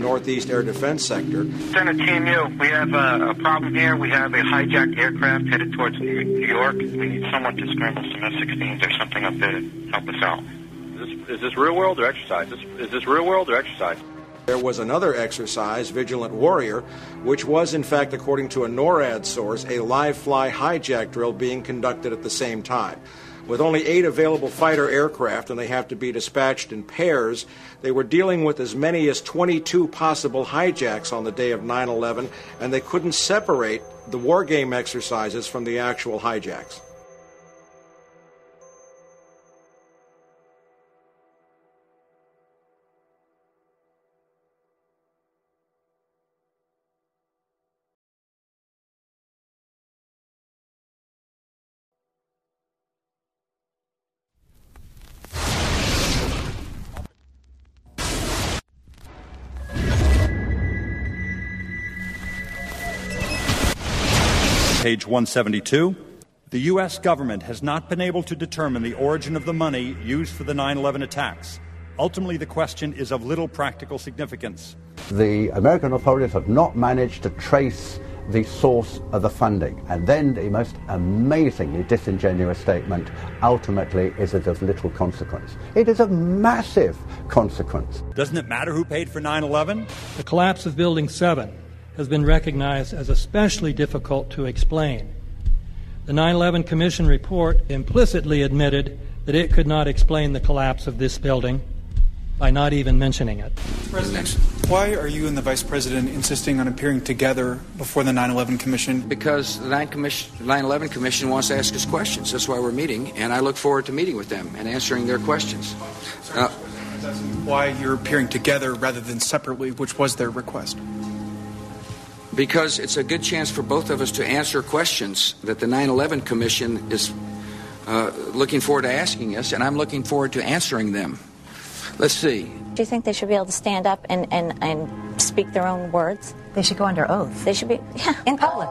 Northeast Air Defense Sector. Center Team U, we have a problem here. We have a hijacked aircraft headed towards New York. We need someone to scramble some F-16s or something up there to help us out. Is this real world or exercise? Is this real world or exercise? There was another exercise, Vigilant Warrior, which was, in fact, according to a NORAD source, a live-fly hijack drill being conducted at the same time. With only 8 available fighter aircraft, and they have to be dispatched in pairs, they were dealing with as many as 22 possible hijacks on the day of 9/11, and they couldn't separate the war game exercises from the actual hijacks. Page 172. The U.S. government has not been able to determine the origin of the money used for the 9/11 attacks. Ultimately, the question is of little practical significance. The American authorities have not managed to trace the source of the funding. And then the most amazingly disingenuous statement ultimately is it of little consequence. It is of massive consequence. Doesn't it matter who paid for 9/11? The collapse of Building 7 has been recognized as especially difficult to explain. The 9/11 Commission report implicitly admitted that it could not explain the collapse of this building by not even mentioning it. President, why are you and the Vice President insisting on appearing together before the 9/11 Commission? Because the 9/11 Commission wants to ask us questions. That's why we're meeting, and I look forward to meeting with them and answering their questions. Why you're appearing together rather than separately, which was their request? Because it's a good chance for both of us to answer questions that the 9/11 Commission is looking forward to asking us, and I'm looking forward to answering them. Let's see. Do you think they should be able to stand up and speak their own words? They should go under oath. They should be, yeah. In public.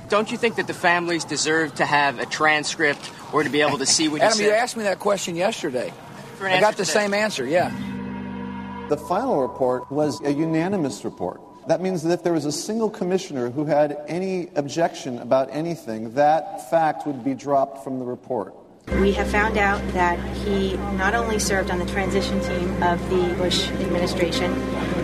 Don't you think that the families deserve to have a transcript or to be able to see what Adam, you said? you asked me that question yesterday. I got the same answer, yeah. The final report was a unanimous report. That means that if there was a single commissioner who had any objection about anything, that fact would be dropped from the report. We have found out that he not only served on the transition team of the Bush administration,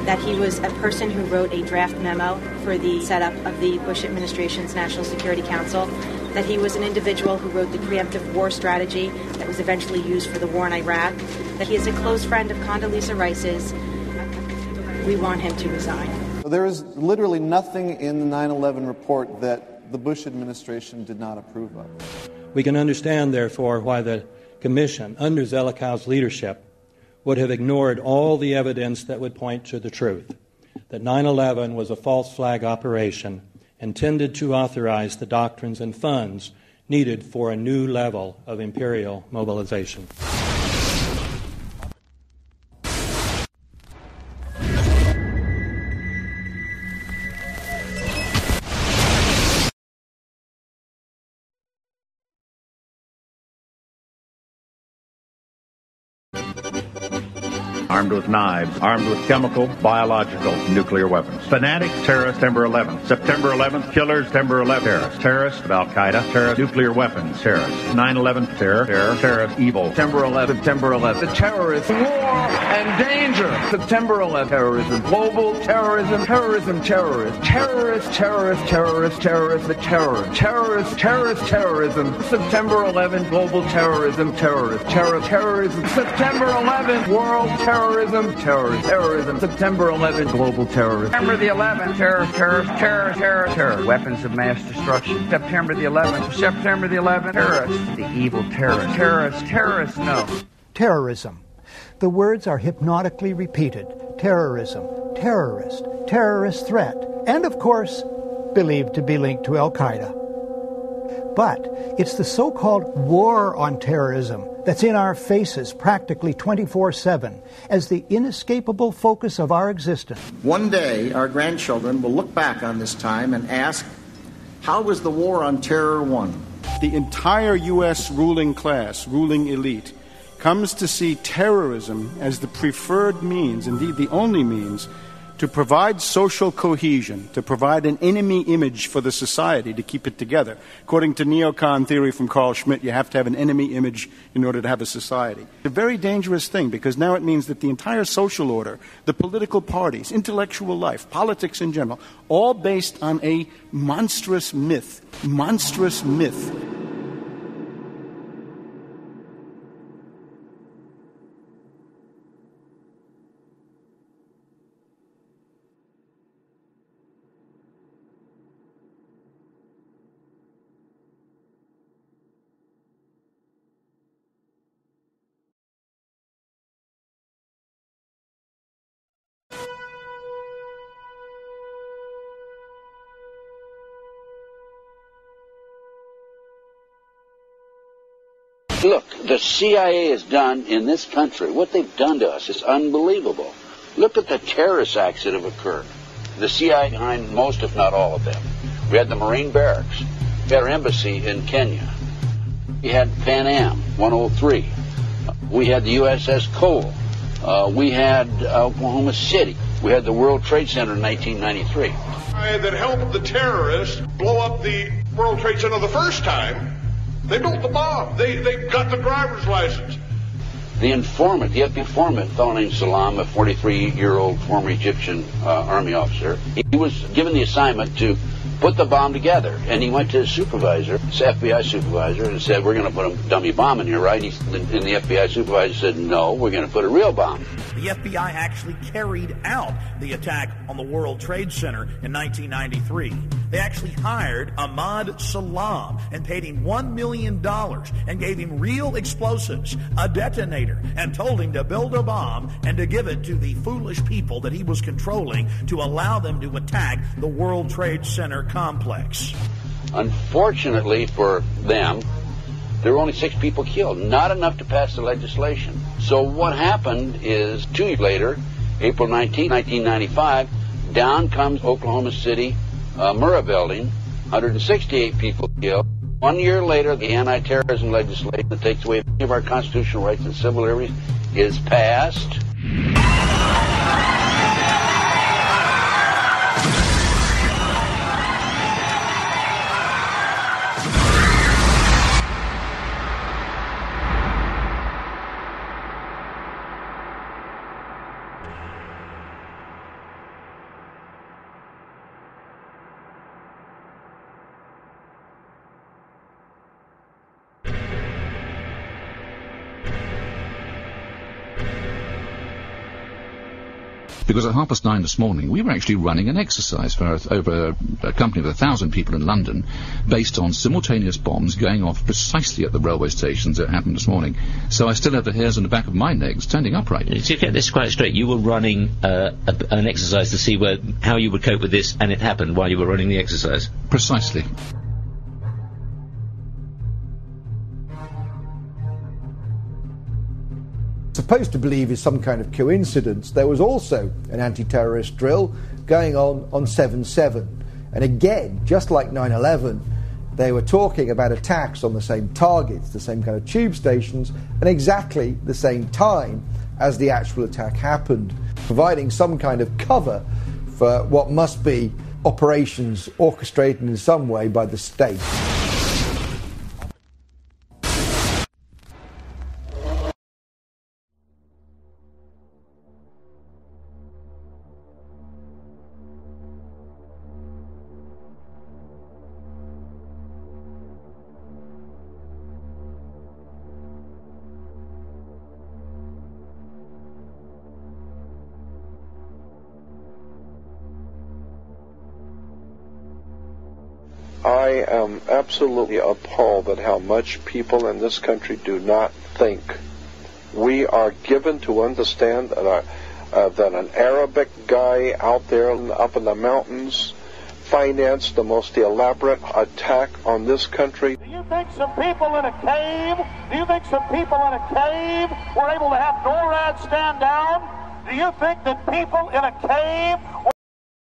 that he was a person who wrote a draft memo for the setup of the Bush administration's National Security Council, that he was an individual who wrote the preemptive war strategy that was eventually used for the war in Iraq, that he is a close friend of Condoleezza Rice's. We want him to resign. There is literally nothing in the 9/11 report that the Bush administration did not approve of. We can understand, therefore, why the Commission, under Zelikow's leadership, would have ignored all the evidence that would point to the truth, that 9/11 was a false flag operation intended to authorize the doctrines and funds needed for a new level of imperial mobilization. Armed with knives, armed with chemical, biological, nuclear weapons. Fanatics, terrorists, September 11th. September 11th, killers, September 11th, terrorists. Terrorists of Al-Qaeda, terrorists, nuclear weapons, terrorists. 9/11, terror, terrorist, evil. September 11th, September 11th. The terrorists, war and danger. September 11th, terrorism, global terrorism, terrorism, terrorists. Terrorists, terrorists, terrorists, terrorists, the terror. Terrorists, terrorist, terrorism. September 11th, global terrorism, terrorist, terrorism. September 11th, world terrorism, terrorism. September 11th, global terrorism. September the 11th, terror. Weapons of mass destruction. September the 11th, terrorists. The evil terrorists, no. Terrorism. The words are hypnotically repeated. Terrorism, terrorist, terrorist threat, and of course, believed to be linked to Al-Qaeda. But it's the so-called war on terrorism that's in our faces practically 24/7 as the inescapable focus of our existence. One day, our grandchildren will look back on this time and ask, how was the war on terror won? The entire U.S. ruling class, ruling elite, comes to see terrorism as the preferred means, indeed the only means, to provide social cohesion, to provide an enemy image for the society to keep it together. According to neocon theory from Carl Schmitt, you have to have an enemy image in order to have a society. It's a very dangerous thing, because now it means that the entire social order, the political parties, intellectual life, politics in general, all based on a monstrous myth. Monstrous myth. Look, the CIA has done in this country, what they've done to us is unbelievable. Look at the terrorist acts that have occurred. The CIA behind most, if not all of them. We had the Marine Barracks. We had our embassy in Kenya. We had Pan Am 103. We had the USS Cole. We had Oklahoma City. We had the World Trade Center in 1993. That helped the terrorists blow up the World Trade Center the first time. They built the bomb. They got the driver's license. The informant, the FBI informant, a fellow named Salam, a 43-year-old former Egyptian army officer, he was given the assignment to put the bomb together. And he went to his supervisor, his FBI supervisor, and said, we're going to put a dummy bomb in here, right? And the FBI supervisor said, no, we're going to put a real bomb. The FBI actually carried out the attack on the World Trade Center in 1993. They actually hired Ahmad Salam and paid him $1 million and gave him real explosives, a detonator, and told him to build a bomb and to give it to the foolish people that he was controlling to allow them to attack the World Trade Center complex. Unfortunately for them, there were only 6 people killed, not enough to pass the legislation. So what happened is 2 years later, April 19, 1995, down comes Oklahoma City Murrah building, 168 people killed. 1 year later, the anti-terrorism legislation that takes away many of our constitutional rights and civil liberties is passed. Because at 9:30 this morning, we were actually running an exercise for over a company of 1,000 people in London, based on simultaneous bombs going off precisely at the railway stations that happened this morning. So I still have the hairs on the back of my neck standing upright. To get this quite straight, you were running an exercise to see how you would cope with this, and it happened while you were running the exercise? Precisely. Supposed to believe is some kind of coincidence, there was also an anti-terrorist drill going on 7/7. And again, just like 9/11, they were talking about attacks on the same targets, the same kind of tube stations, and exactly the same time as the actual attack happened, providing some kind of cover for what must be operations orchestrated in some way by the state. I am absolutely appalled at how much people in this country do not think. We are given to understand that an Arabic guy out there up in the mountains financed the most elaborate attack on this country. Do you think some people in a cave were able to have NORAD stand down? Do you think that people in a cave